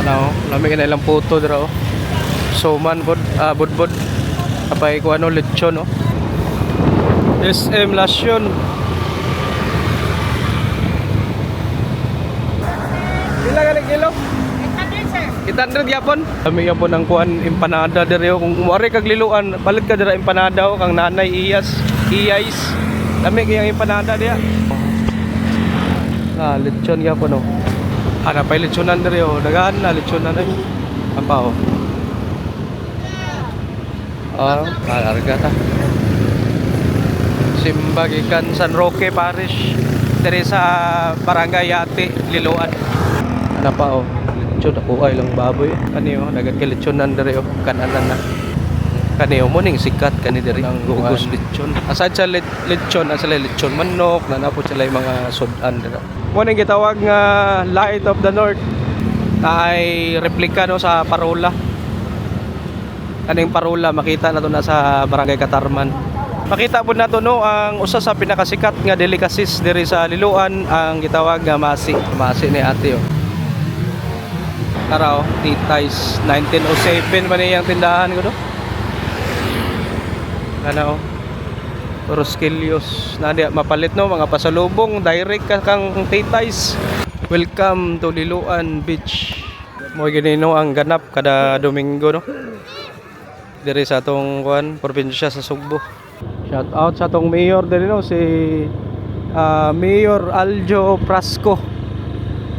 Ano, lamig na ilang puto dira oh. Suman budbud. Apay ko ano lechon oh. SM Lasyon. Pila ka nagkilo? 800 sir. 800 yapon. Kami yapon ang kuan empanada diri oh. Kung wari kag liluan, palit ka dira empanada oh kang nanay iyais. Lamig yang empanada dia. Ah, lechon yapon oh. Ana pay lechonan diri oh. Daghan na lechonan ay. Apa oh. Larga ta. Simba gikan San Roque Parish diri sa Barangay Yati, Liloan. Ano pa oh, lechon ako ay lang baboy. Kani oh, dagat kay lechonan diri oh, kananan na. Kani oh, muning sikat kani diri ang gugos lechon. Asad sa lechon, asa lechon manok, nanapod sila yung mga sudan diri. Muning gitawag nga Light of the North. Ay replika no sa parola. Kaning parola makita na to na sa Barangay Katarman. Makita po nato no ang usa sa pinakasikat nga delicacies diri sa Liloan ang gitawag nga masi. Masi ni ate oh. Tara oh, Titay's 1907 man iyang tindahan ko do. Ano oh. Roskilios na di mapalit no mga pasalubong direct ka kang Titay's. Welcome to Liloan Beach. Mo ginino ang ganap kada Domingo no. Diri sa atong kuan probinsya sa Sugbo. Shout out sa atong mayor diri no si Mayor Aljo Prasco.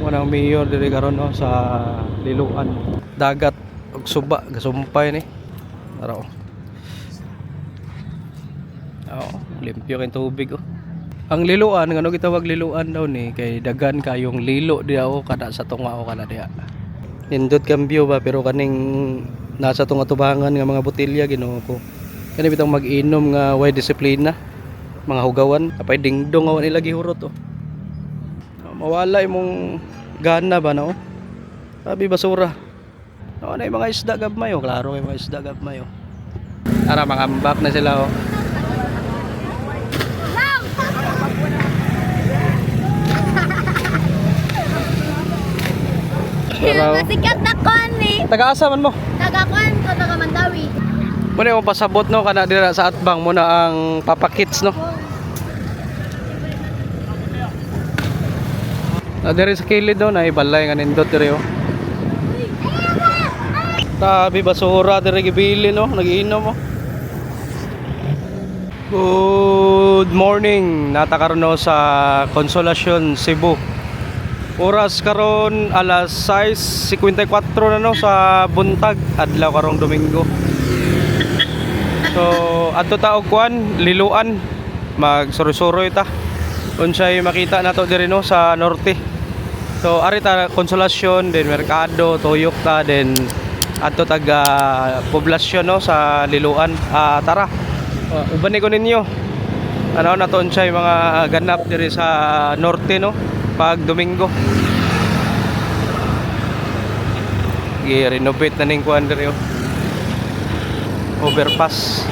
Unang mayor diri karon no sa Liloan. Dagat ug suba gasumpay ni. Tara oh. Oh, limpyo kay tubig oh. Ang Liloan ngano gitawag Liloan daw ni kay dagan kayong lilo diha oh kada sa tunga o kada diha. Nindot kambyo ba pero kaning nasa tong atubangan nga mga botelya Ginoo ko. Kani bitang mag-inom nga way disiplina. Mga hugawan, apay dingdong awan nila gihurot oh. Mawala imong gana ba na oh. Sabi basura. Ano na mga isda gabmay oh, klaro kay mga isda gabmay oh. Ara mangambak na sila oh. Masikat na kon ni. Taga-asa man mo? Taga-kon ko, taga Mandawi. Muna yung pasabot no kana dira sa atbang muna ang papakits no. Diri sa kilid no na ibalay nga nindot diri oh. Tabi basura diri gibili no, nagiinom oh. Good morning. Nata karon no sa Consolacion, Cebu. Oras karon alas 6:54 na no sa buntag adlaw karong Domingo. So adto ta og kuan Liloan magsuroy-suroy ta. Unsay makita nato diri no sa norte. So ari ta Consolacion then Mercado, Tuyok ta then adto taga poblasyon no sa Liloan. Tara. Ubani ko ninyo. Ano nato unsay mga ganap diri sa norte no pag Domingo. I-renovate na ning kuan diri oh. Overpass.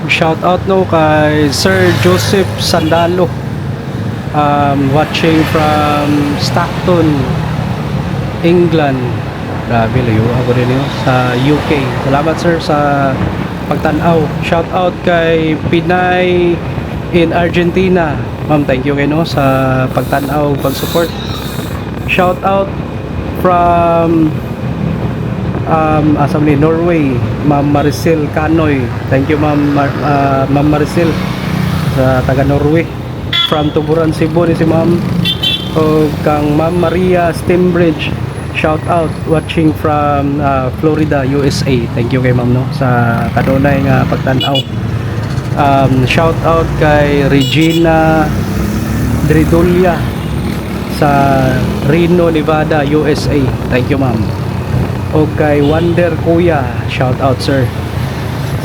Shout out no kay Sir Joseph Sandalo. Watching from Stockton, England. Grabe layo ako rin yun sa UK. Salamat sir sa pagtanaw. Shout out kay Pinay in Argentina. Ma'am, thank you kayo no, sa pagtanaw, pag-support. Shout out from asam ni Norway, Ma'am Maricel Canoy. Thank you Ma'am Maricel sa taga Norway. From Tuburan, Cebu ni si Ma'am. O kang Ma'am Maria Stembridge. Shout out watching from Florida, USA. Thank you kay Ma'am no sa kanunay nga pagtanaw. Shout out kay Regina Dridolia sa Reno, Nevada, USA. Thank you ma'am. O kay Wonder Kuya, shout out sir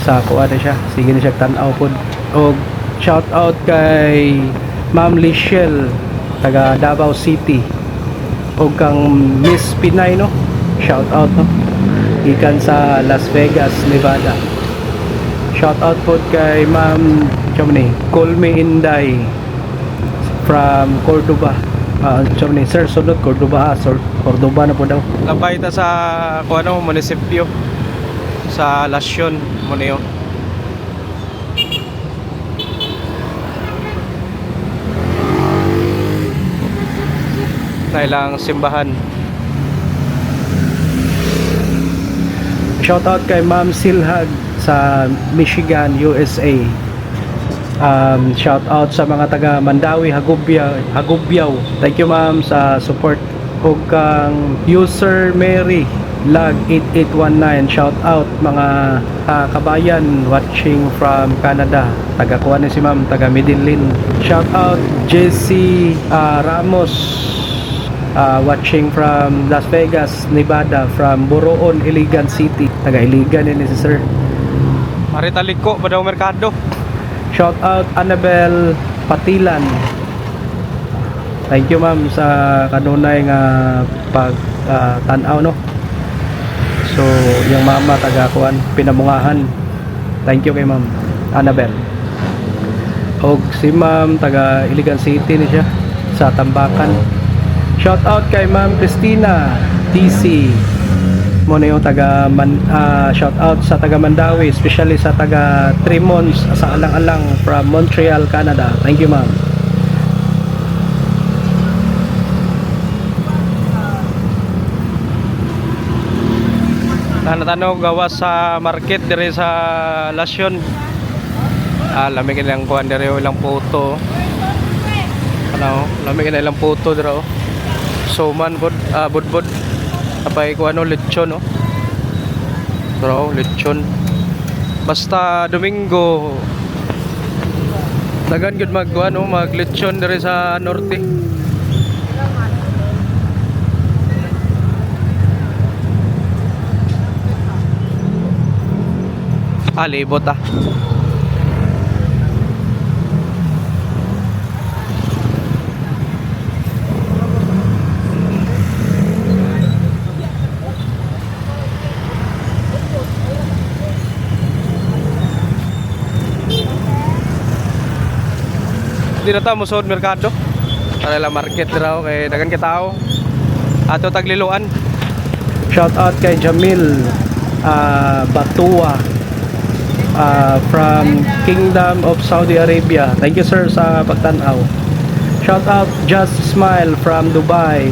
sa kuha na siya, sige na siya tanaw po. O shout out kay Ma'am Lichelle taga Davao City. O kang Miss Pinay no, shout out no, ikan sa Las Vegas, Nevada. Shout out po kay Ma'am Colme Inday from Cordoba. Sorry, sir, sunod Cordoba, Cordoba na po daw. Labay ta sa kuano munisipyo sa Lasyon mo niyo. Na ilang simbahan. Shoutout kay Ma'am Silhag sa Michigan, USA. Shout out sa mga taga Mandawi, Hagubyaw. Thank you ma'am sa support. Ug kang user Mary Lag 8819, shout out mga kabayan watching from Canada. Taga kuha ni si ma'am, taga Medellin. Shout out JC Ramos, watching from Las Vegas, Nevada, from Boroon, Iligan City. Taga Iligan ni si sir. Marita liko pa daw merkado. Shout out Annabel Patilan. Thank you ma'am sa kanunay nga pag tanaw no. So yung mama taga kuan Pinamungahan. Thank you kay ma'am Annabel. Og si ma'am taga Iligan City ni siya sa Tambakan. Shout out kay ma'am Christina TC. Mo na yung taga shout out sa taga Mandawi, especially sa taga Tremont sa Alang-Alang from Montreal, Canada. Thank you ma'am. Tanong gawas sa market dire sa Lasyon. Lamig ilang kuan dire ilang puto. Ano, lamig ilang puto dire oh. Suman budbud. Apay ko ano lechon no. Bro, lechon. Basta Domingo dagan gud mag ano mag lechon dire sa norte. Libot ah. Di na ta mo sud merkado. Para la market raw kay dagan ka tao. Ato tagliluan. Shout out kay Jamil Batua from Kingdom of Saudi Arabia. Thank you sir sa pagtanaw. Shout out Just Smile from Dubai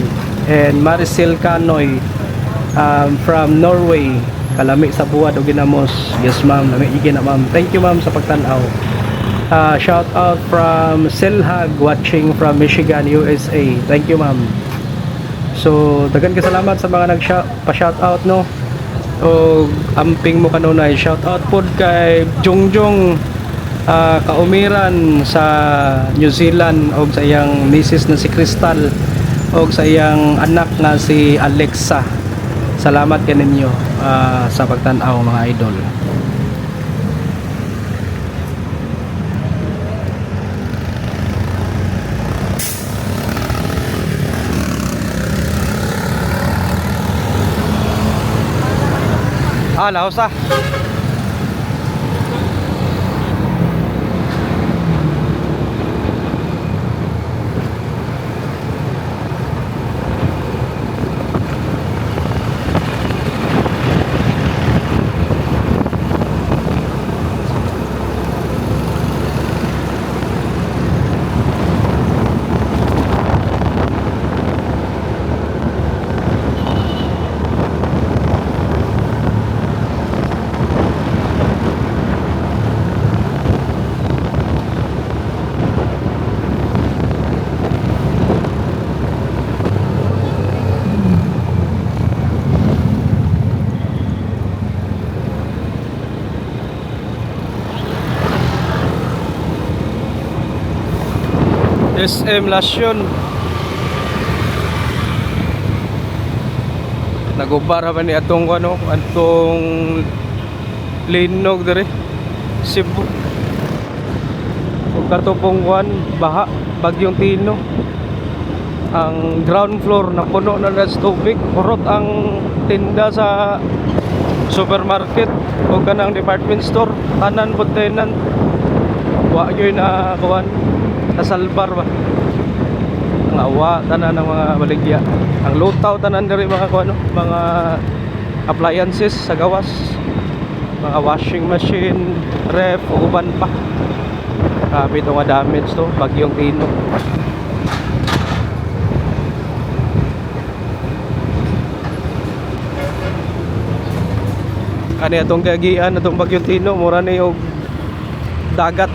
and Maricel Canoy from Norway. Kalami sa buwad o ginamos. Yes ma'am, lami igin na ma'am. Thank you ma'am sa pagtanaw. Shout out from Silhag watching from Michigan, USA. Thank you ma'am. So dagan ka salamat sa mga nag-shout out no. O amping mo kanunay. Shout out pod kay Jongjong kaumiran sa New Zealand og sa iyang misis na si Crystal og sa iyang anak na si Alexa. Salamat kaninyo sa pagtan-aw mga idol. Laos ah. SM Lasyon. Nagubar ba ni atong ano, atong linog dire Cebu. Ug katupong kuan baha bagyong Tino. Ang ground floor napuno na sa tubig, kurot ang tinda sa supermarket o kanang department store, tanan pud tenan. Wa gyud na kuan nasalbar ba. mga awa tanan ng mga baligya. Ang lutaw tanan diri mga kuno, mga appliances sa gawas, mga washing machine, ref, ug uban pa. Grabe ito nga damage to, bagyong Tino. Kani atong kagian atong bagyong Tino, mura ni og dagat.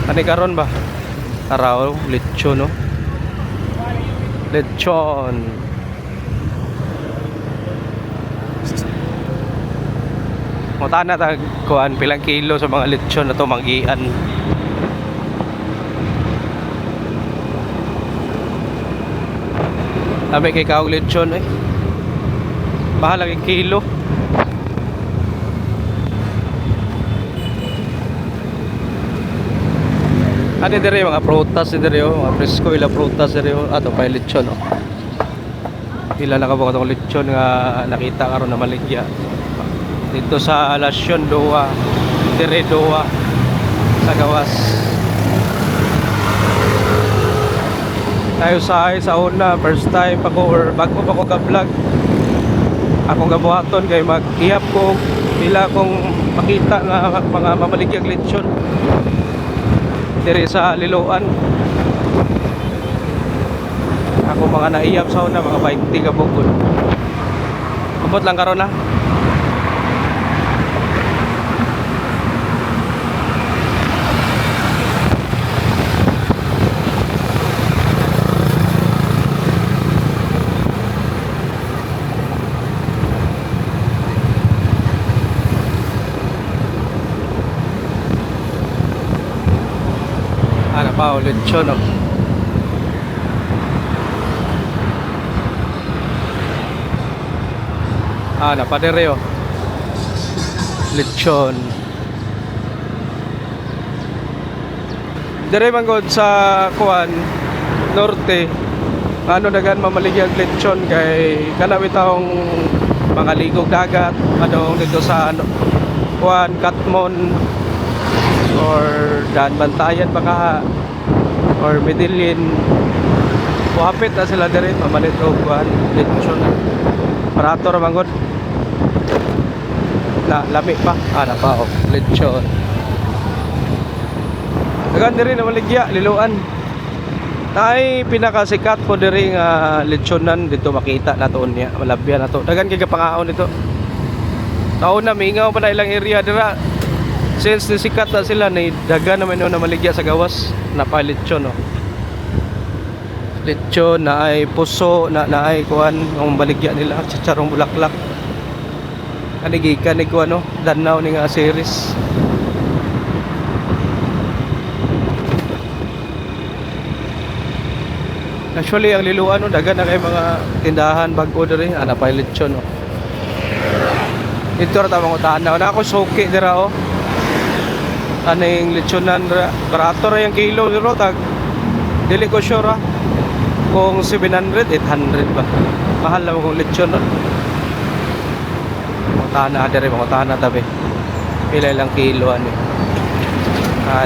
Kani karon ba? Araw, lechon no. Lechon. Muta na tag kuan pilang kilo sa mga lechon na to manggian. Sabi kay kaog lechon eh. Mahal ang kilo. Ano dire mga prutas dire mga presko ila prutas dire ato pa lechon no. Ila na kabog atong lechon nga nakita karon na maligya. Dito sa Alasyon Doa, dire Doa sa gawas. Tayo sa una, first time pa ko or bago pa ko ka-vlog. Akong gabuhaton kay mag-ihap ko pila kong makita nga mga mamaligyang lechon dire sa Liloan. Ako mga naiyap sa una mga 20 ka bukod. Abot lang karon na. Ano pa ulit siya no. Napadereo lechon dire manggod sa kuan norte ano dagan mamaligyan lechon kay kanawit taong mga ligog dagat ano dito sa ano kuan Katmon or Dan Bantayan baka or Medellin wapit na sila dire mamalit og kuan lechon parato ra manggod na lami pa ana pa og lechon dagan diri na maligya Liloan ay pinakasikat po diri nga lechonan dito makita naton niya malabyan nato dagan kay kapangaon dito taon na mingaw pa na ilang area dira since nisikat na sila ni dagan naman na maligya sa gawas na pa lechon no lechon na ay puso na ay kuan ang baligya nila chicharong bulaklak kanigikan ni kuan no danaw ni nga series actually ang Liloan no dagan na kay mga tindahan bago diri ana pa lechon no dito ra ta mga tanaw na ako suki dira oh aning lechonan barato ra yung kilo dito tag dili ko sure kung 700 800 ba mahal lang kung lechon no mga tana dere mga tana tabi pila lang kilo ani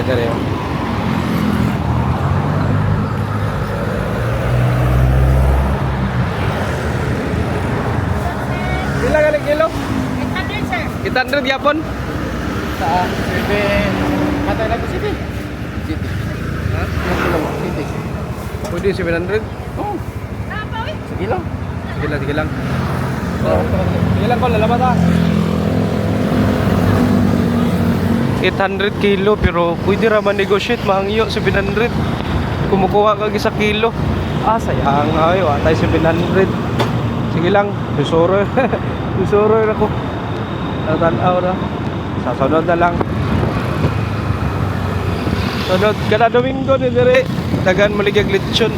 dere pila galing kilo 800 sir. 800 yapon Sa Matay na ko city. City. ha City. pwede 700 Oh, Napawit. sige lang. sige lang sige lang ko lalabas ha 800 kilo pero pwede raman negotiate mahangyo 700 kumukuha ka sa kilo sayang ay watay 700 sige lang susuro susuro ako natanaw na sa sunod na lang sunod kada Domingo ni dire dagan maligag lechon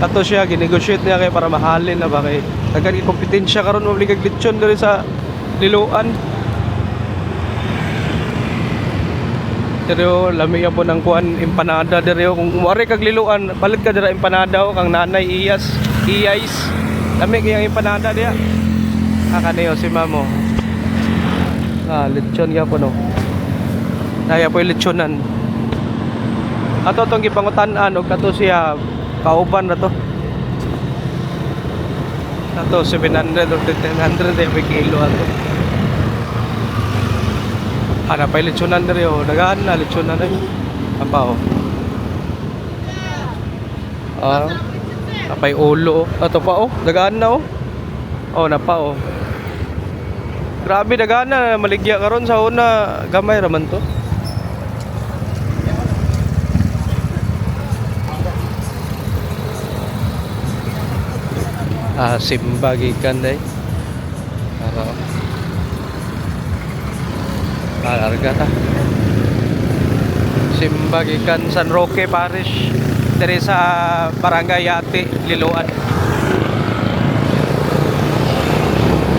ato siya ginegotiate niya kay para mahalin na ba kay dagan kompetensya karon maligag lechon dire sa Liloan. Pero lami po ng kuan empanada dire kung umari kag Liloan palit ka dira empanada o kang nanay iyais lami kay empanada dia kaniyo si mamo lechon ya po no daya po lechonan Ato tong gipangutan-an og kato siya kauban na to. Ato 700 or 1000 every kilo ato. Ana pa lechonan diri oh, dagaan na lechonan na. Apa oh. Apay ulo oh. Ato pa oh, dagaan na oh. Oh, napa oh. Grabe dagaan na maligya karon sa una, gamay raman to. Simba gikan day. Larga ta. Simba gikan San Roque Parish diri sa Barangay Yati, Liloan.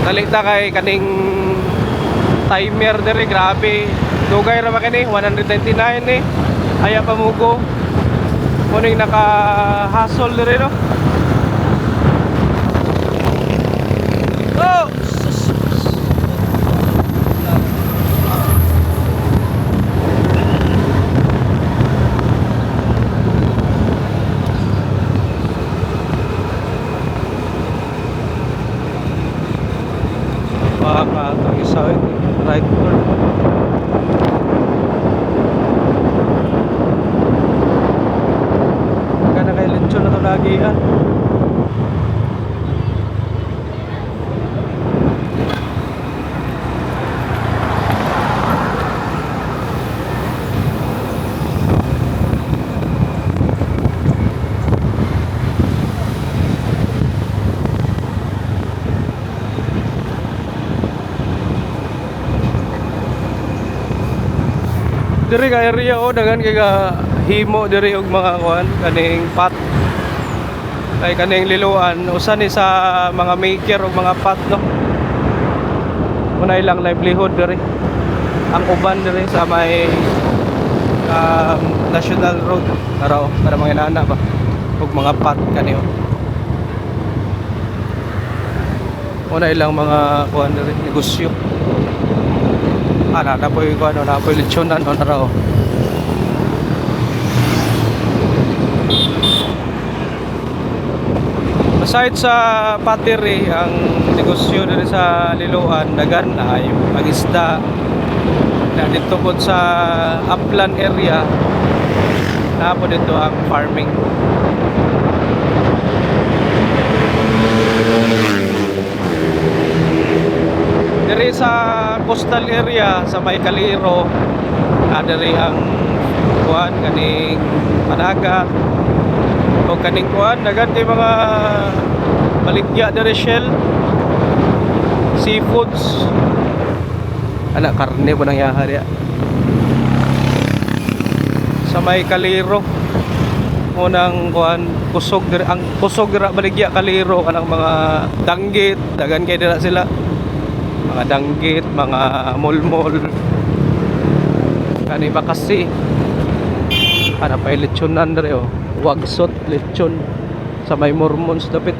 Nalita kay kaning timer diri, grabe. Dugay ra ba kani 199 ni. Aya pamugo. Mo ning naka-hustle diri no. Oh! Baka itong isa right turn. Magkana kay lechon na ito lagi ah. Diri ka area o dagan kay ka himo diri og mga kuan kaning pot. Kay kaning Liloan usa ni sa mga maker og mga pot no. Unay lang livelihood diri. Ang uban diri sa may National Road para mga inana ba og mga pot kaniyo. Unay lang mga kuan diri negosyo. Na po yung ano, na po yung lechonan o na raw. Aside sa patiri, ang negosyo dito sa Liloan, dagan na yung mag-isda. Na dito po sa upland area, na po dito ang farming. Diri sa coastal area sa may Caliro, diri ang kuan kaning panagat o kaning kuan dagan kay mga baligya diri shell seafoods ana karne po nang yahari sa may Caliro unang kuan kusog diri ang kusog dira baligya Caliro kanang mga danggit dagan kay dira sila mga danggit, mga mulmol kani bakasi ana pa lechon andre oh wagsot lechon sa may Mormons dapit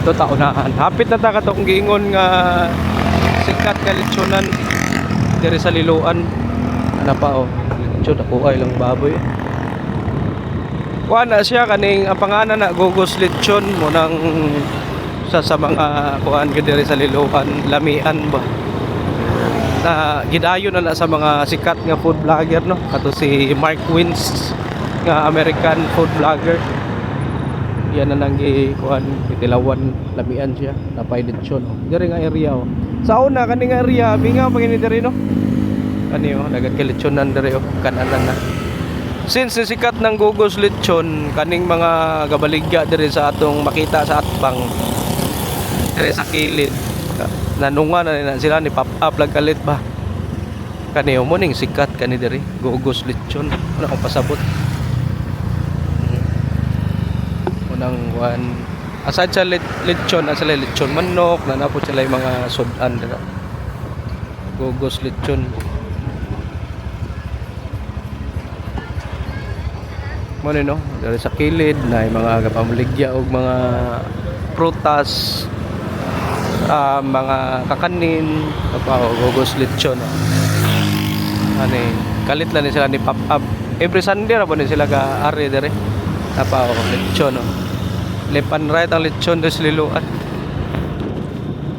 ito taunahan hapit na ta katong giingon nga sikat ka lechonan diri sa Liloan ana pa oh lechon ako ay lang baboy kuan na siya kaning ang pangalan na Gugos Lechon mo nang sa mga kuan diri sa Liloan lamian ba na gidayon na sa mga sikat nga food vlogger no kato si Mark Wins nga American food vlogger yan na nang kuan Itilawan lamian siya napay lechon oh. Diri nga area oh. Sa una kani nga area bingaw pagini diri no kani oh dagat kay lechonan diri oh kananan na since sikat ng Gugos Lechon kaning mga gabaligya diri sa atong makita sa atbang diri sa kilid nanunga na sila ni pop up lag kalit ba kani mo ning sikat kani diri Gugos Lechon ano kung pasabot unang one aside sa lechon aside lechon manok na napod sila yung mga sudan dira Gugos Lechon mo no diri sa kilid na yung mga pamaligya og mga prutas mga kakanin Gugos Lechon ani kalit lang ni sila ni pop up. Every Sunday ra po ni sila ka ari dire. Napa o lechon no. Left and right ang lechon des liluan.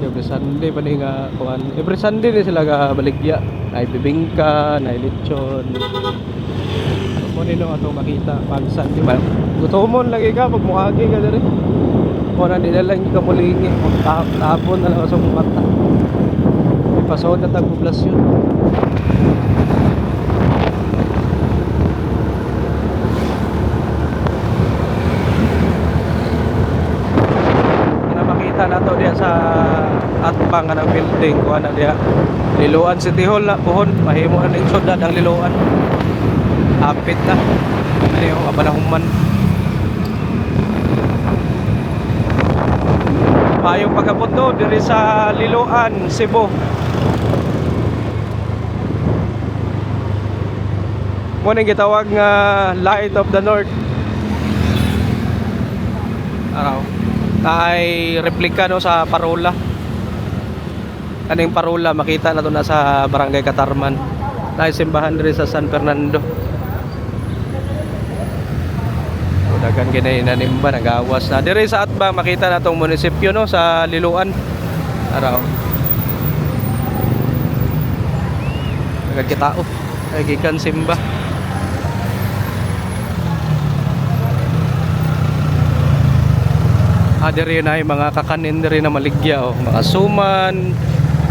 Every Sunday pa ni nga kuan. Every Sunday ni sila ka baligya. Nay bibingka, nay lechon. Mo nino ato makita pag Sunday ba. Gutomon lagi ka pag muagi ka dire. Mo na nila lang ka mulingi, tapon na lang sa mata. Ipasod na tag poblasyon. Makita na to diya sa atbang ng building kuha na diya Liloan City Hall na puhon mahimo na ning syudad ang Liloan apit na ano yung abanahuman payong pagabot do diri sa Liloan, Cebu. Mo ning gitawag nga Light of the North. Araw ay replika no sa parola. Kaning parola makita na to na sa Barangay Katarman. Na simbahan diri sa San Fernando. So, dagan ginay nanimba nagawas na diri sa atbang makita na tong munisipyo no sa Liloan. Araw. Dagan kitao ay gikan simba. Diri na yung mga kakanin diri na maligya oh. Mga suman,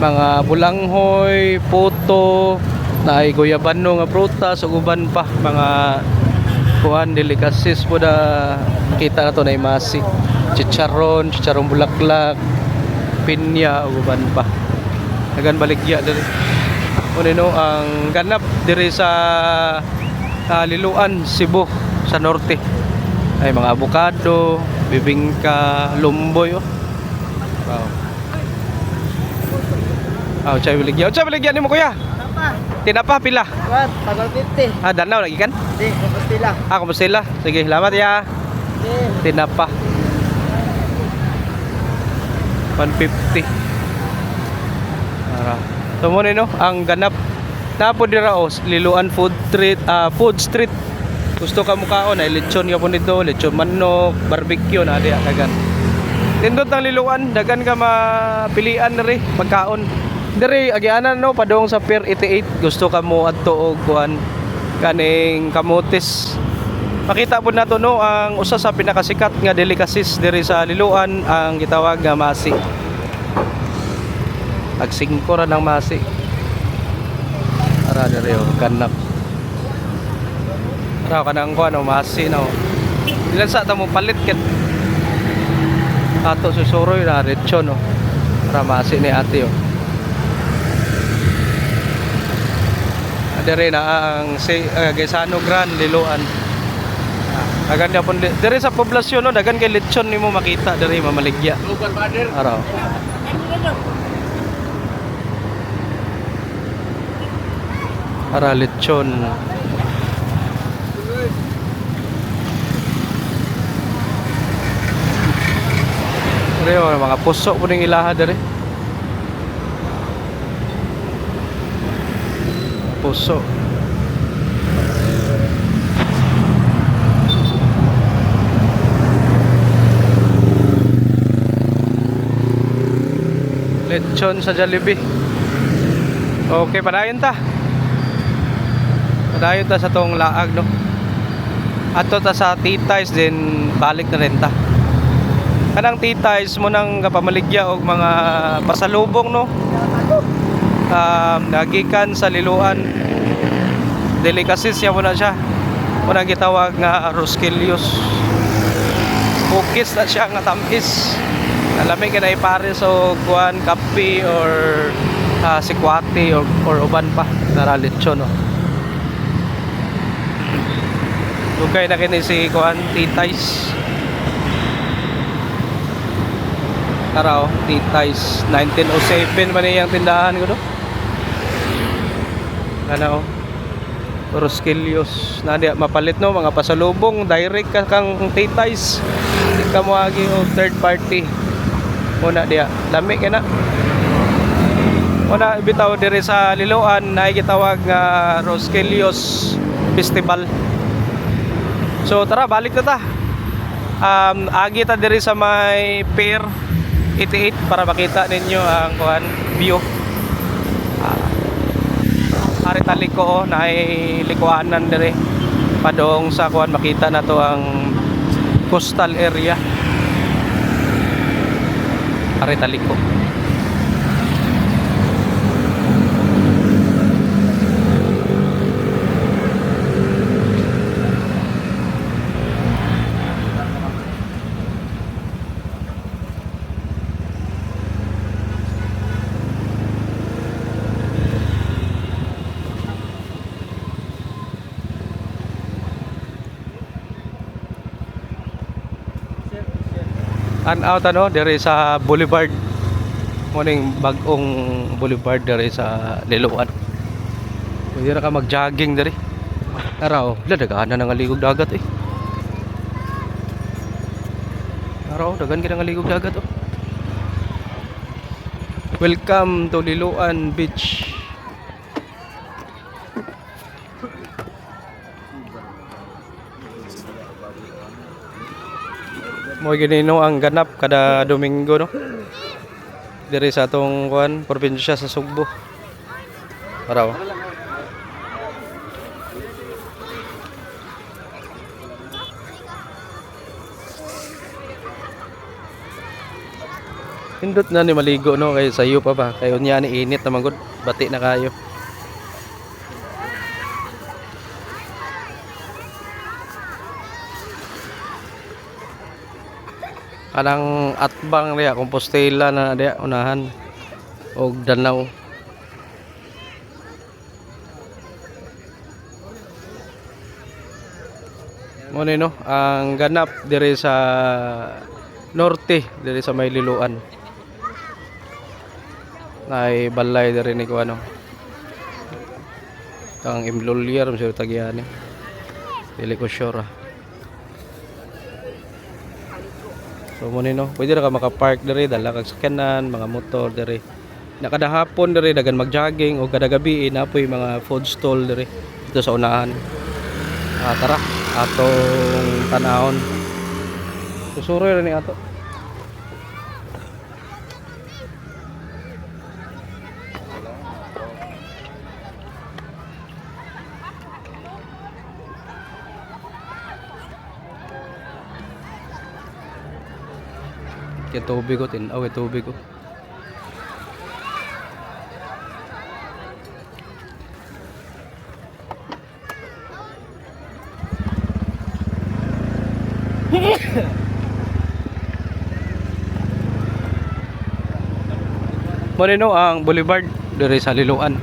mga bulanghoy, puto, na ay guyabano nga prutas ug uban pa mga kuan delicacies po na kita na to na masi, chicharon bulaklak, pinya ug uban pa. Dagan baligya diri. Unino ang ganap diri sa Liloan, Cebu sa norte. Ay mga avocado, bibingka, lumboy oh. Wow. Chay baligya. Chay baligya nimo kuya. Tinapa pila? What? Tagal 50. Danaw lagi kan? Di, Compostela. Compostela. Sige, salamat ya. Tinapa. 150. Tumo no ang ganap. Napo dira oh, Liloan Food Street. Gusto ka mukaon ay lechon ka po nito, lechon manok, barbecue na diya dagan. Tindot ng Liloan, dagan ka mapilian na rin pagkaon. Diri agianan no padong sa Pier 88 gusto ka mo adto og kuan kaning kamotes. Makita po nato no ang usa sa pinakasikat nga delicacies diri sa Liloan ang gitawag nga masi. Ag 5 ra ng masi. Ara diri oh, ganap. Raw kanang kuan o masi no. Ilan sa ta mo palit ket ato susuroy na lechon no. Para masi ni ate oh. Dere na ang Gaisano Grand Liloan. Dagan pon dere sa poblasyon no dagan kay lechon nimo makita dere mamaligya. Araw. Para lechon. Dere mga puso po ning ilaha dere. Puso. Lechon sa Jollibee. Okay, padayon ta. Padayon ta sa tong laag no. Ato ta sa Titays din balik na rin ta. Kanang Titays mo nang kapamaligya og mga pasalubong no. Nagikan sa Liloan. Delicacies siya muna siya. Muna gitawag nga Rosquillos. Cookies na siya nga tamis. Alamig ka na ipares o kuan kape or sikwati or uban pa na lechon no. Dugay na kini si kuan Titays. Araw, Titays 1907 man yung tindahan ko do. Ano? Rosquillos na diya mapalit no mga pasalubong direct ka kang Titays. Di ka mo agi o third party. Muna diya lami ka na. Una bitaw diri sa Liloan na gitawag nga Rosquelios Festival. So tara, balik na ta. Agi ta diri sa may Pier 88 para makita ninyo ang kuan view. Ari ta liko na ay likuanan diri. Padong sa kuan makita na to ang coastal area. Ari ta liko. Out ano diri sa Boulevard. Morning bag-ong Boulevard diri sa Liloan. Pwede na ka mag-jogging diri. Araw, daghan na nga ligog dagat eh. Araw, daghan ka nga ligog dagat oh. Welcome to Liloan Beach. Mo ginino ang ganap kada Domingo no. Diri sa atong kuan probinsya sa Sugbo. Araw. Hindot na ni maligo no kay sayo pa ba. Kay unya ni init naman gud. Bati na kayo. Kanang atbang niya, Compostela na diya unahan og Danau. Mo ni no, ang ganap diri sa norte, diri sa may Liloan. Nay balay diri ni ko ano. Kang Imlolier sa tagyan ni. Dili ko sure. So mo ni no, pwede ra ka maka-park diri, dala kag sakyanan, mga motor diri. Nakada hapon diri dagan mag-jogging o kada gabi napoy mga food stall diri dito sa unahan. Tara, atong tanahon. Susuroy ra ni ato. Kaya tubig ko, tinaw kaya tubig ko. Moreno ang Boulevard diri sa Liloan.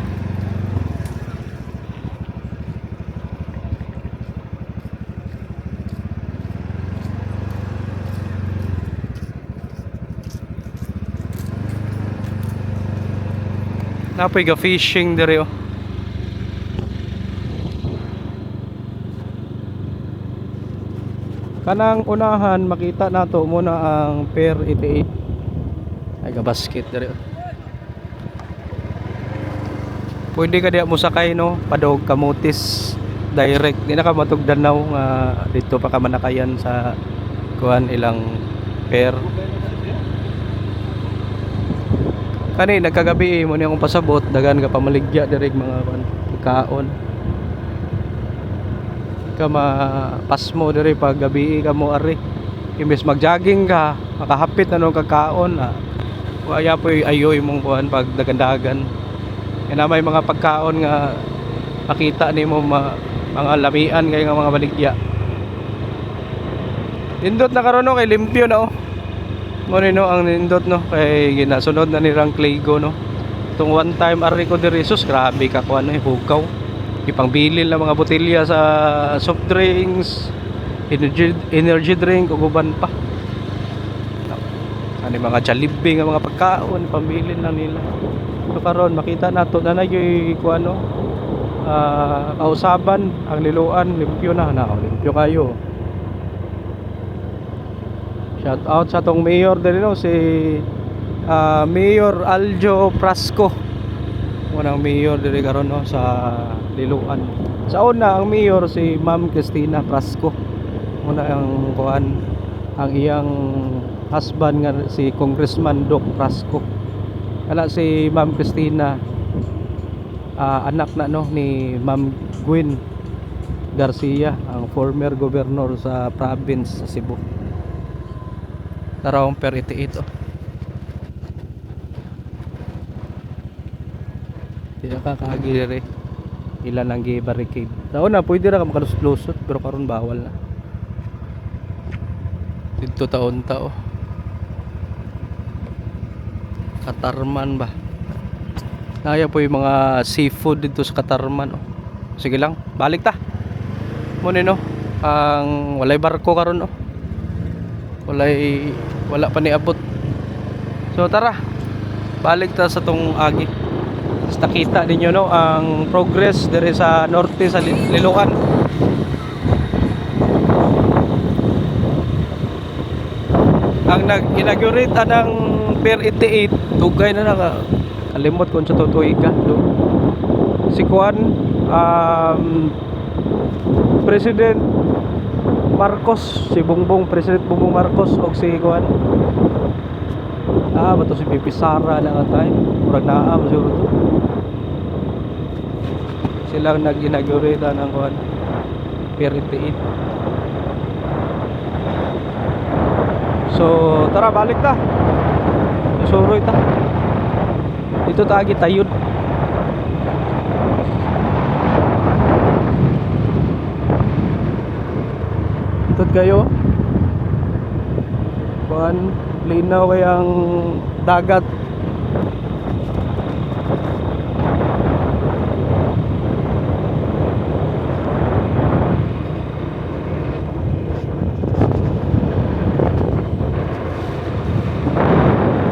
Napoy ga fishing diri oh. Kanang unahan makita nato muna ang Pier 88. Ay ga basket diri oh. Pwede ka diya mo sakay no, padog Kamutis direct. Di na ka matug Danau nga dito pa ka manakayan sa kuan ilang pier. Kani nagkagabi mo ni akong pasabot dagan ka pamaligya diri mga kaon. Ka mapasmo diri pag gabi ka mo ari. Imbes mag-jogging ka, makahapit na nung kakaon waya poy ayoy mong kuan pag dagandagan. Kaya may mga pagkaon nga makita nimo mga lamian kay nga mga baligya. Nindot na karon no kay limpyo na oh. Mo no ang nindot no kay ginasunod na ni Rang Claygo no. Tung one time ari ko diri sus grabe ka kuan no hugaw. Ipangbilin lang mga botelya sa soft drinks, energy drink ug uban pa. Ani mga Jollibee nga mga pagkaon pambilin lang nila. So karon makita nato na nagyoy kuan no. Kausaban ang Liloan limpyo na limpyo kayo. Shout out sa tong mayor diri no si Mayor Aljo Prasco Unang mayor diri karon no sa Liloan. Sa una ang mayor si Ma'am Cristina Prasco. Una ang kuan ang iyang husband nga si Congressman Doc Prasco. Kana si Ma'am Cristina anak na no ni Ma'am Gwen Garcia, ang former governor sa province sa Cebu. Tarawang per iti oh. Di na kakagi diri. Ilan ang gi-barricade. Sa una pwede ra ka makalusot pero karon bawal na. Dito taon tao. Katarman ba? Naya po yung mga seafood dito sa Katarman oh. Sige lang, balik ta. Muna no, ang walay barko karon oh. Wala pa ni abot. So tara. Balik ta sa tong agi. Basta kita ninyo no ang progress dire sa norte sa Liloan. Ang nag-inaugurate ng Pier 88 dugay na kalimot kung sa tutuig ka do. Si Juan President Marcos, si President Bongbong Marcos og si Juan bato si Pipi Sara na nga tayo murag naam siguro to silang nag-inaugurate ng Juan Pier 88. So tara balik ta suroy ta dito tagi tayod itot kayo Juan linaw kayang dagat.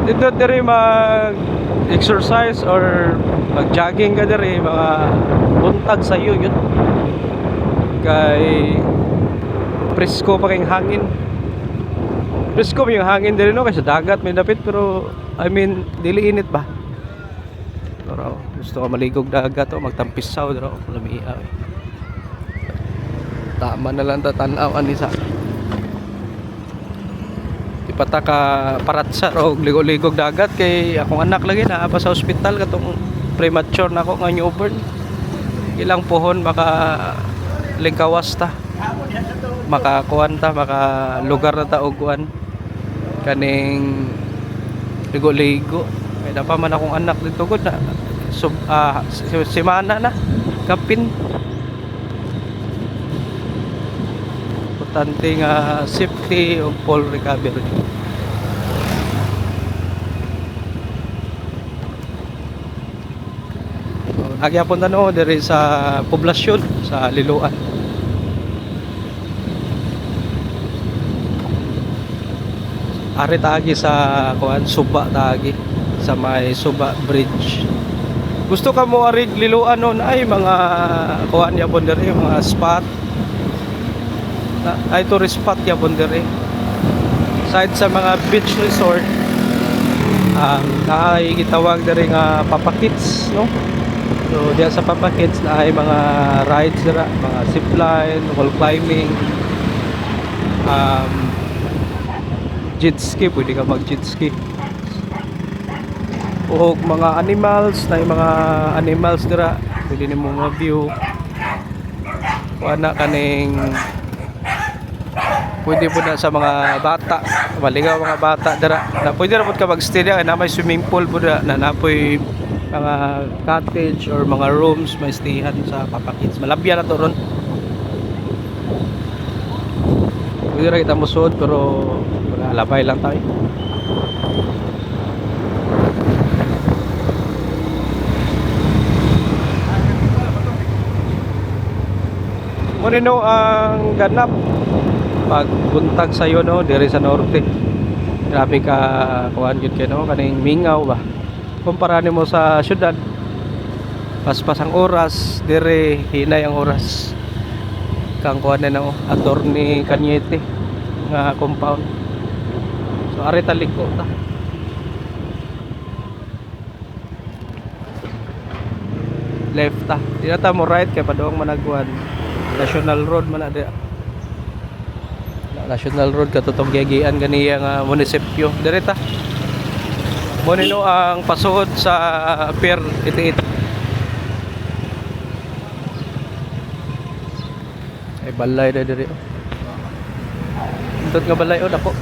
Dito diri mag exercise or mag jogging ka diri mga buntag sa iyo yun kay presko pa kayong hangin. Presko pa yung hangin diri no kasi dagat may dapit pero I mean dili init ba. Pero gusto ko maligog dagat o magtampisaw dira o lamiya. Tama na lang tatanaw ani sa pata ka paratsa o ligog-ligog dagat kay akong anak lagi na pa sa ospital katong premature na ako nga newborn. Ilang pohon maka lingkawas ta. Makakuan ta, maka lugar na ta og kuan kaning ligo-ligo. May pa man akong anak dito gud na semana na kapin. Importante nga safety of full recovery. Agyapon na no diri sa poblasyon sa Liloan. Ari taagi sa kuan Suba taagi sa may Suba Bridge. Gusto ka mo ari Liloan no ay mga kuan yapon diri mga spot. Ay tourist spot yapon diri. Side sa mga beach resort ay gitawag diri nga Papa Kids no. So diya sa Papa Kids na ay mga rides dira, mga zipline, wall climbing, jet ski, pwede ka mag jet ski. O mga animals, na mga animals dira, pwede nimo ma-view. Wala kaning pwede po na sa mga bata, maligaw mga bata dira. Na pwede ra pud ka mag-stay diya na may swimming pool pud na napoy mga cottage or mga rooms may stayhan sa Papa Kids. Malabya na to ron. Pwede ra kita musod pero wala, labay lang tayo. Muna ang ganap pagbuntag sayo no diri sa norte. Grabe ka kuan gyud kay no kaning mingaw ba. Kumpara nimo sa syudad. Paspas ang oras, dire hinay ang oras. Kang kuan na no Attorney Cañete nga compound. So ari taliko ta. left ta. Di na ta mo right kay padong managwan. National Road man na di. National Road katutong giagian ganiya nga munisipyo. Diri ta. Mo nino ang pasuod sa Pier 88. Ay balay na diri. Tut nga balay o dako.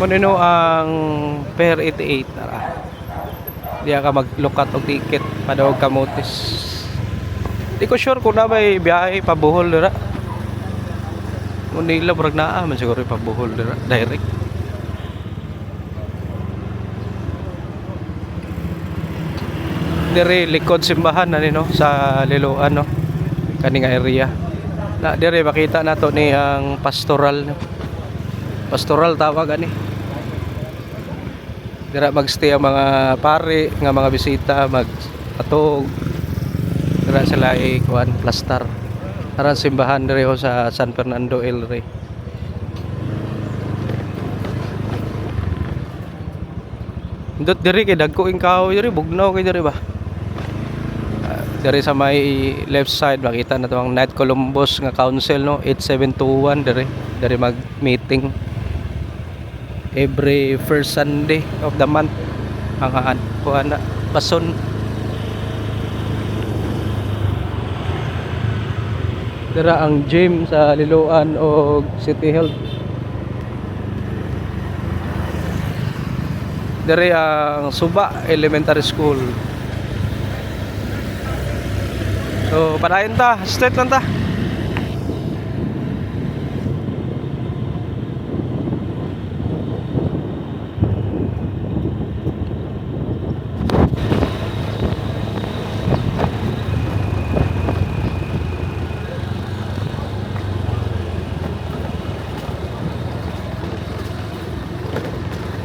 Mo nino ang Pier 88 tara. Diya ka maglukat og ticket padawag kamotes. Di ko sure kung na may biyahe pa Bohol dira. Kung nila brag naa man siguro pa Bohol dira direct. Dire likod simbahan na no sa Liloan no. Kani nga area. Na dire makita nato ni ang pastoral no. Pastoral tawag ani. Dira magstay ang mga pare nga mga bisita atog dira sila kuan plastar aran simbahan diri ho sa San Fernando El Rey. Ndot diri kay dagko ing kahoy diri bugnaw kay diri ba. Diri sa may left side makita na to ang Night Columbus nga council no 8721 diri mag meeting every first Sunday of the month ang kuan na pason. Dira ang gym sa Liloan o City Health. Diri ang Suba Elementary School. So padayon ta, straight lang ta.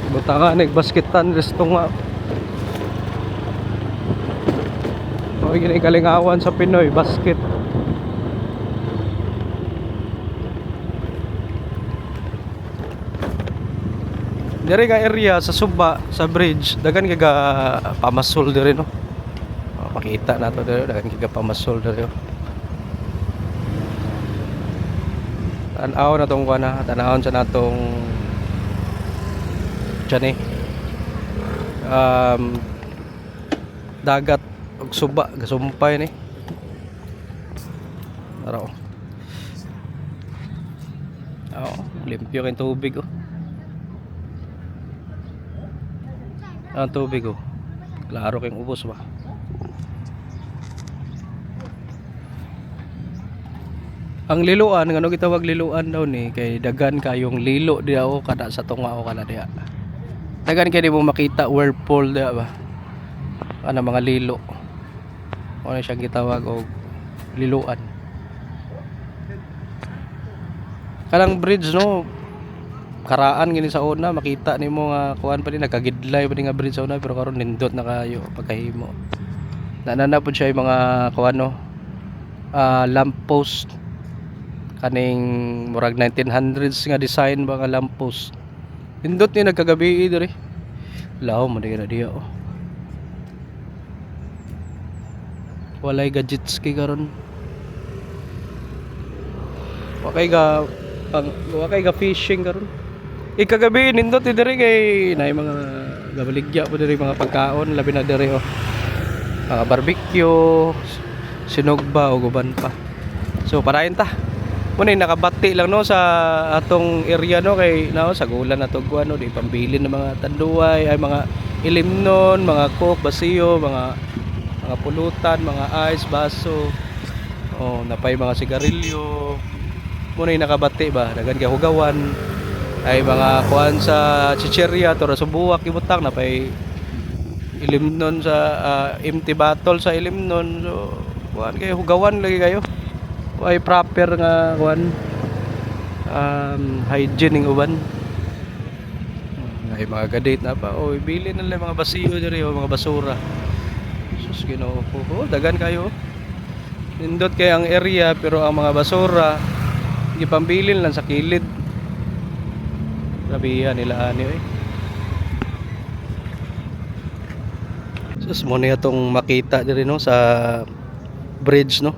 Buta nga nagbasketan resto nga. O gini kalingawan sa Pinoy basket. Diri ka area sa Suba sa bridge dagan kaga pamasol diri no. Makita nato diri dagan kaga pamasol diri. Tanaw na tong kuana, tanawon sa natong diyan dagat ug Suba gasumpay ni araw limpyo kay tubig ang tubig klaro kay ubos ba. Ang Liloan ngano gitawag Liloan daw ni kay dagan kayong lilo diha kada sa tunga kada diha. Dagan kay di mo makita whirlpool diha ba. Ana mga lilo. Ano siyang gitawag og Liloan. Kanang bridge no karaan gini sa una makita nimo nga kuan pa din nagkagidlay pa din nga bridge sa una pero karon nindot na kayo pagkahimo. Nanana pud siya yung mga kuan no lamp post kaning murag 1900s nga design ba nga lamp post. Nindot ni nagkagabi diri. Law man na diha walay gadgets kay karon. Wakay ga fishing karon. Ikagabi nindot diri kay nay mga gabaligya po diri mga pagkaon labi na diri barbecue, sinugba o guban pa. So parahin ta. Muna nakabati lang no sa atong area no kay sa gulan na to ano di pambili ng mga tanduay ay mga ilimnon, mga coke, basiyo, mga pulutan, mga ice, baso. Napay mga sigarilyo. Muna nakabati ba dagan kay hugawan ay mga kuan sa chicheria to sa buwak ibutang napay ilimnon sa empty bottle sa ilimnon. So kuan kay hugawan lagi kayo. Ay proper nga kuan hygiene ning uban. Ay mga gadate na pa ibili na lang mga basiyo diri o mga basura. Sus Ginoo ko. Dagan kayo. Nindot kay ang area pero ang mga basura gipambilin lang sa kilid. Grabe nila ani Sus mo niya itong makita diri no sa bridge no.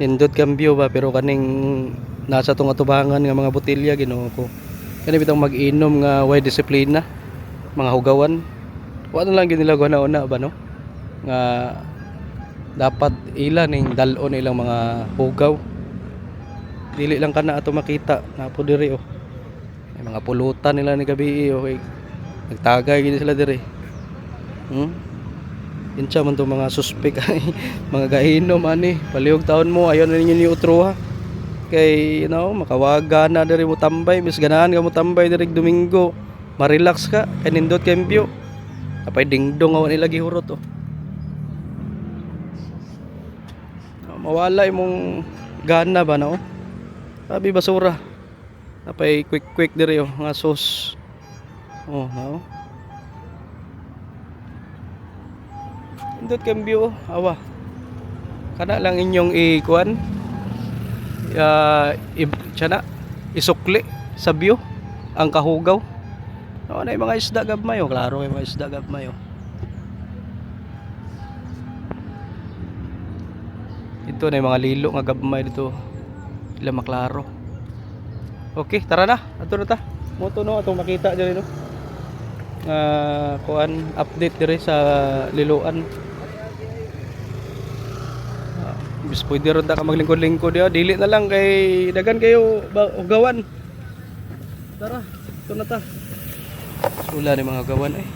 Nindot kambyo ba pero kaning nasa tong atubangan nga mga botelya Ginoo ko. Kani bitang mag-inom nga way disiplina mga hugawan. Wa na lang gid nila una ba no? Nga dapat ilan ning dalon ilang mga hugaw. Dili lang kana ato makita na po diri oh. May mga pulutan nila ni gabi okay. Nagtagay gid sila diri. Insa man to mga suspek mga gainom ani palihog taon mo ayon na ninyo ni utro ha kay you know makawaga na diri mo tambay mis ganahan ka mo tambay diri Domingo ma-relax ka kay nindot kembyo apay dingdong awan nila gihurot oh. Mawala imong gana ba na oh. Sabi basura apay quick diri oh nga sos oh no. Indot kambyo awa kana lang inyong ikuan isukli sa view ang kahugaw no na mga isda gabmay oh klaro kay mga isda gabmay oh. Ito na yung mga lilo nga gabmay dito ila maklaro. Okay tara na ato na ta moto no atong makita diri no kuan update diri sa liloan. Bis pwede ron ta ka maglingkod-lingkod diha dili na lang kay dagan kayo ugawan. Tara, ito na ta. Sula ni mga ugawan eh.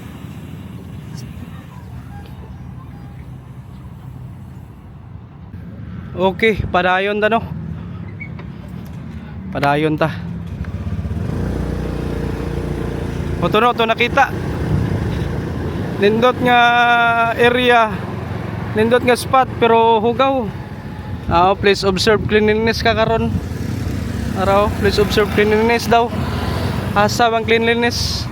Okay, padayon ta no. Padayon ta. Oto no, to nakita. Nindot nga area. Nindot nga spot pero hugaw. Please observe cleanliness ka karon. Araw, please observe cleanliness daw. Asa bang cleanliness?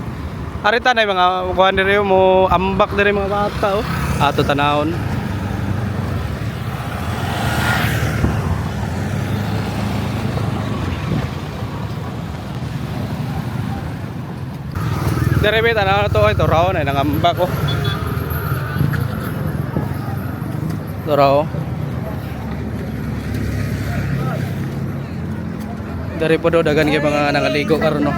Arita na mga kuan diri mo ambak diri mga bata oh. Ato tanawon. Diri bit ana to ito raw na nangambak oh. Ito raw. Dari po daw dagan kay mga nangaligo karon no.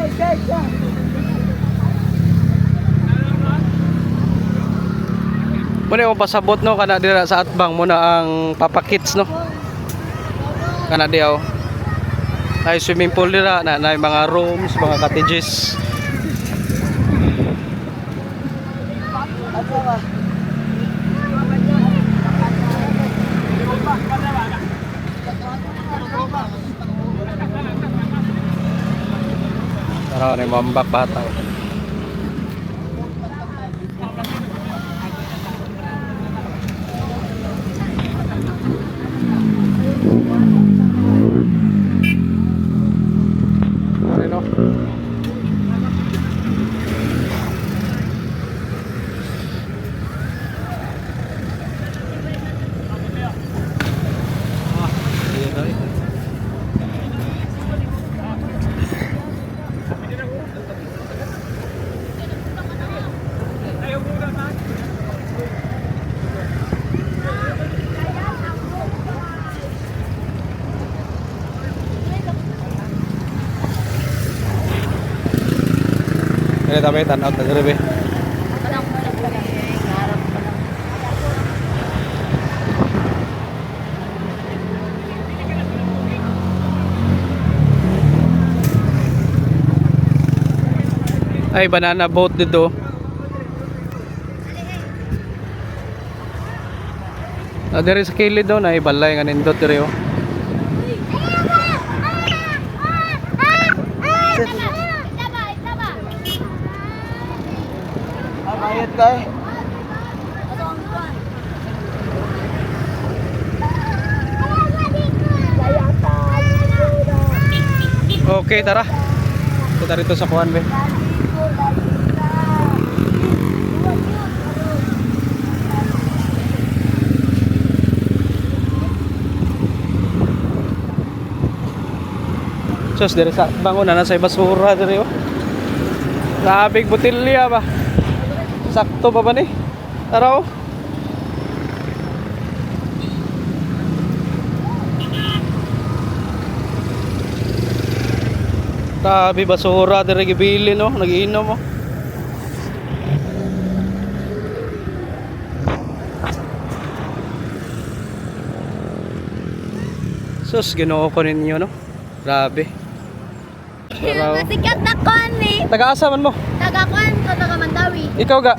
Muna yung pasabot no kana dira sa atbang muna ang Papa Kids no. Kana diaw. Ay swimming pool dira na mga rooms, mga cottages. Tara na mambak bata. Ano? Ini tapi tanaw ta diri be. Ay banana boat dito. Diri sa kilid daw na ibalay nga nindot diri oh. Bayad ka eh. Okay, tara. Kita rito sa kuan be. Sus, dari sa bangon na sa basura diri oh. Labig botelya ba? Sakto pa ba ni? Tara oh. Grabe basura diri gibili no, nagiinom mo. Sus, ginoo ko ninyo no. Grabe. Araw. Masikat na kon eh. Taga-asa man mo? Taga-kon ko, taga-Mandawi. Ikaw ga?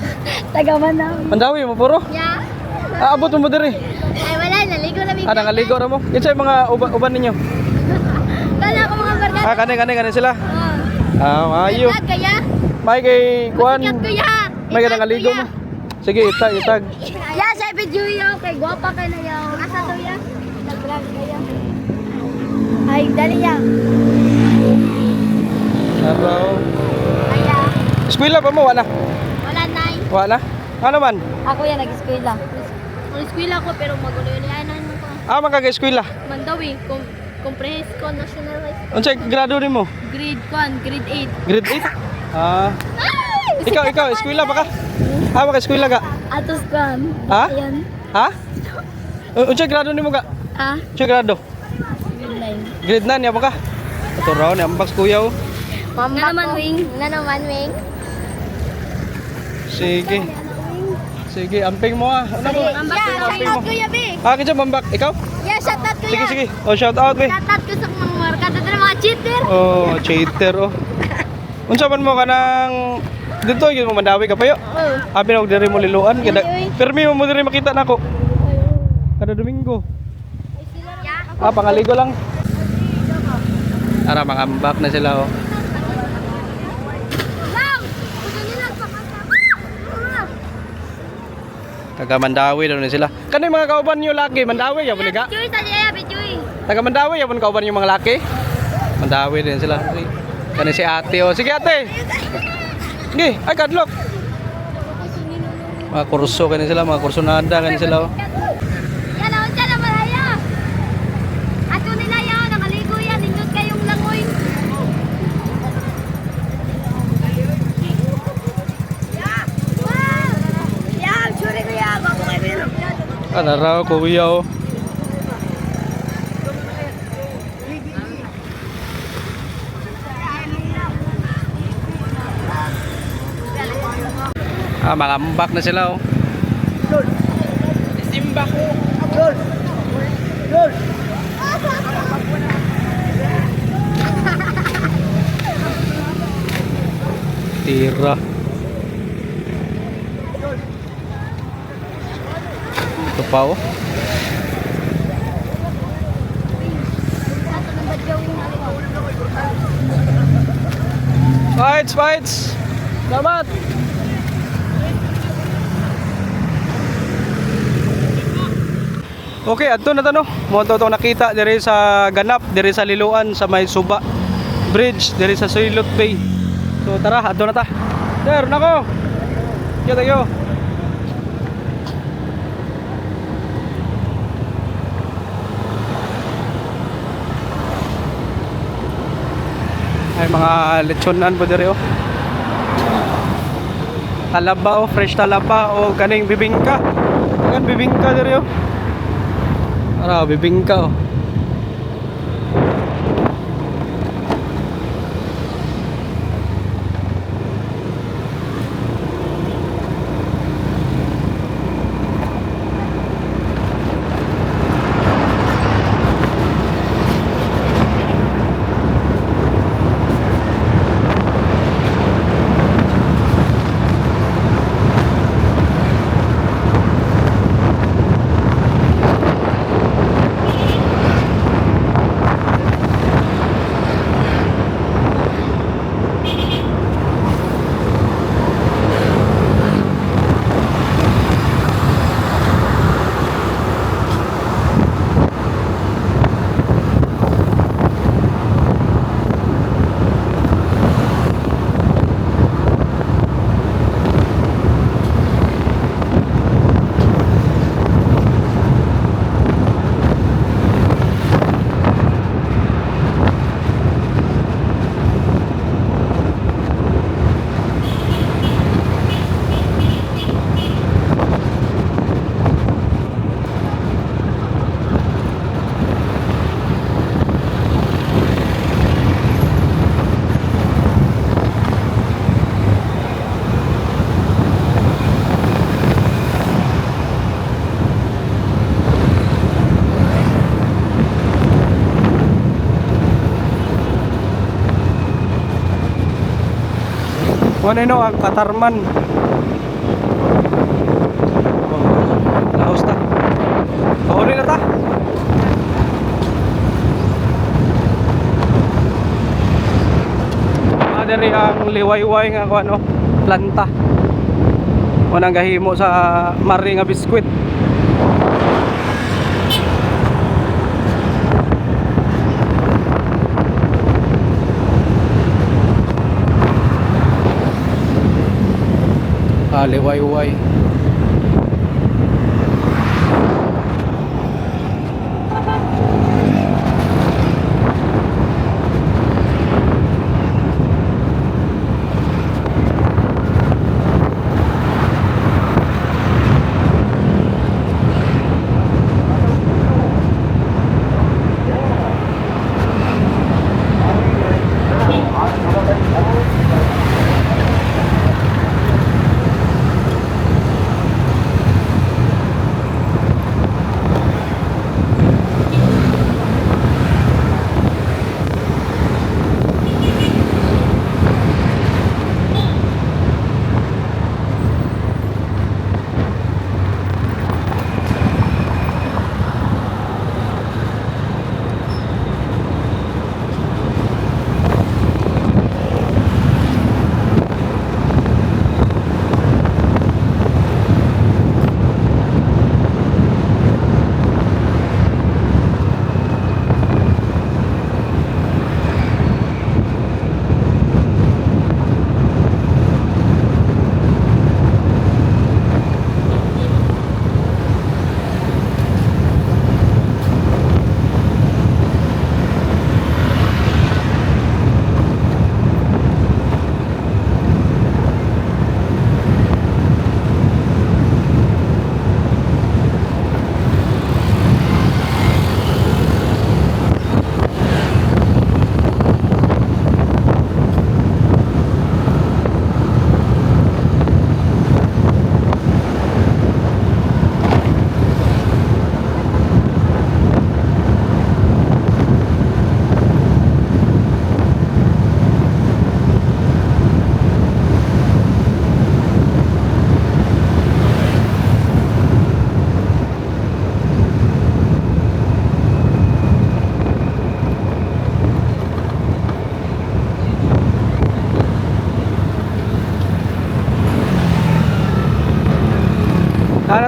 Taga-Mandawi. Mandawi mo puro? Yeah. Aabot mo diri. Ay wala, naligo na bigla. Nangaligo ra mo. Kinsa yung mga uban ninyo? Kala ko mga barkada. Kani sila. Oh. Ayo. Sikat kaya? May kay kuan. Sikat kuya. May ka nangaligo mo. Sige, itag. Ya, sa video yo kay guwapa ka na yaw. Asa to ya? Nag-vlog kaya. Ay, dali ya. Araw. Kaya, Eskwela pa mo wala? wala nai. Wala. Ano man? Ako yan nag-eskwela. Nag-eskwela ko pero magulo yun. Ayanan mo ko. Magkaga-eskwela. Mandawi, comprehensive ko national high school. Unsay grado nimo? Grade 1, grade 8. Grade 8? Ikaw, eskwela ba ka? Maka-eskwela ka? Atos kan. Ha? Ayan. Ha? Unsay grado nimo ka? Ah, Unsay grado? grade 9. Grade 9 ya ba ka? Ito raw ni ambaks kuya oh. Na naman wing. Na naman wing. Sige. Sige, amping mo ah. Ano mo? Yeah, shout out kuya be. Kinsa mambak? Ikaw? Yeah, shout out kuya. Sige. Oh, shout out be. Shout out ko sa mga markada na mga cheater. Oh, cheater oh. Unsa man mo kanang dito gyud mo mandawi ka payo? Oh. Abi na og diri mo liluan kada. Uy. Permi mo diri makita nako. Kada Domingo. Yeah. Pangaligo lang. Ara makambak na sila oh. Lang. Gusto nila pakanta. Taga Mandawi daw na sila. Kani mga kauban niyo laki, Mandawi ya buliga. Bijoy sa liya, bijoy. Taga Mandawi ya bun kauban yung mga laki. Mandawi din sila. Kani si ate oh. Sige ate. Gi, ay kadlok. Mga kurso kani sila, mga kursonada kani sila oh. Yan o, dyan naman haya. Ato nila yan, nakaligo yan. Inyot kayong langoy. Yeah, sure ko yan. Bako kayo meron. Ano raw kuya oh. Makambak na sila oh. Simba ko. Tira. Ito pa oh. Fights. Selamat. Okay, adto na tano. Mo to nakita diri sa ganap, diri sa Liloan sa may Suba Bridge, diri sa Silot Bay. So tara, adto na ta. Sir, nako. Yo. Ay mga lechonan po diri oh. Talaba oh, fresh talaba o kaning bibingka. Kan bibingka diri oh. Ara bibingka oh. Ano no, ang Katarman. Laos ta. Pauli na ta. Diri ang liwayway nga ano, planta. Unang gahimo sa mari nga biskwit. Liwayway.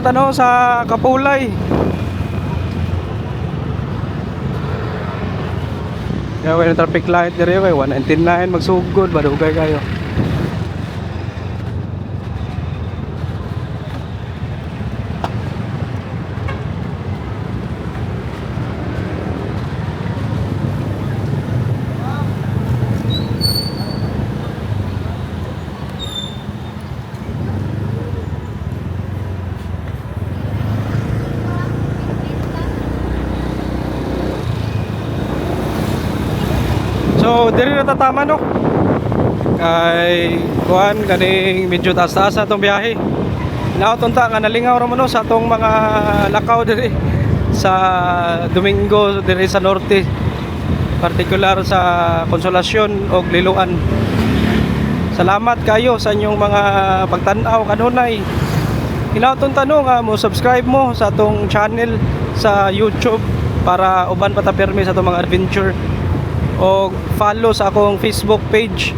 Tanong sa Kapulay. Gawin ng traffic light diri kay 199 magsugod badugay kayo. So diri na tatama no. Kay kuan kaning medyo taas-taas atong biyahe. Nautunta nga nalingaw ra mo no sa atong mga lakaw diri sa Domingo diri sa norte. Partikular sa Konsolasyon o Liloan. Salamat kayo sa inyong mga pagtan-aw kanunay. Hinautong tanong nga mo subscribe mo sa atong channel sa YouTube para uban pa ta permi sa atong mga adventure. O follow sa akong Facebook page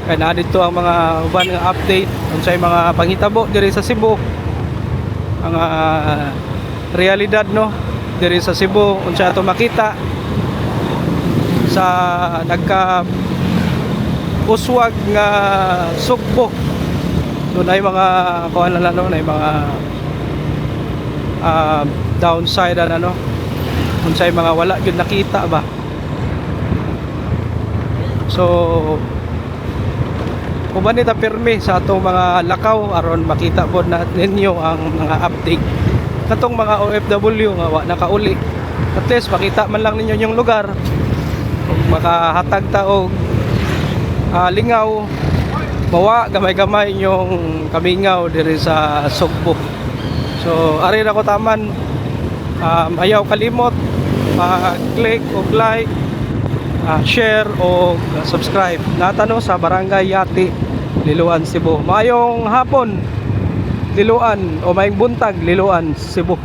kaya na dito ang mga uban nga update unsay mga panghitabo diri sa Cebu, mga realidad no diri sa Cebu, unsay ato makita sa nagka uswag nga sugbo. Doon ay mga kuan na ano, na mga downside ano, unsay mga wala gyud nakita ba. So uban nita pirmi sa atong mga lakaw aron makita pod na ninyo ang mga update katong mga OFW nga wa nakauli. At least makita man lang ninyo yung lugar, makahatag ta og lingaw, mawa gamay-gamay yung kamingaw diri sa Sugbo. So ari na ko taman, ayaw kalimot mag-click og like, share o subscribe natano sa Barangay Yati, Liloan, Cebu. Mayong hapon, Liloan, o mayong buntag, Liloan, Cebu.